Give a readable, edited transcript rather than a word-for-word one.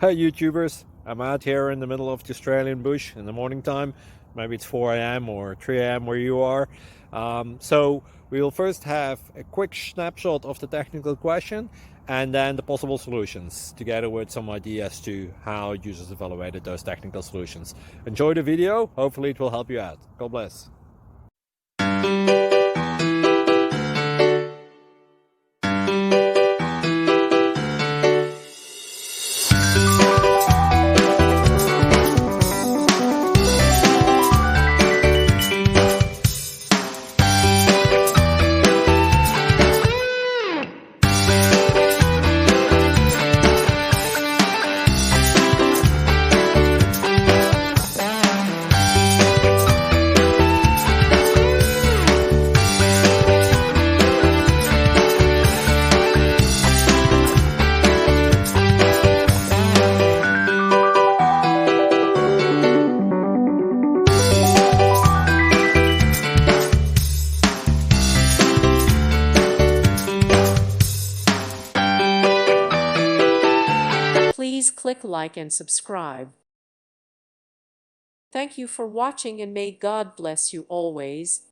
Hey YouTubers, I'm out here in the middle of the Australian bush in the morning time. Maybe it's 4 a.m. or 3 a.m. where you are. So we'll first have a quick snapshot of the technical question and then the possible solutions, together with some ideas to how users evaluated those technical solutions. Enjoy the video, hopefully it will help you out. God bless. Please click like and subscribe. Thank you for watching and may God bless you always.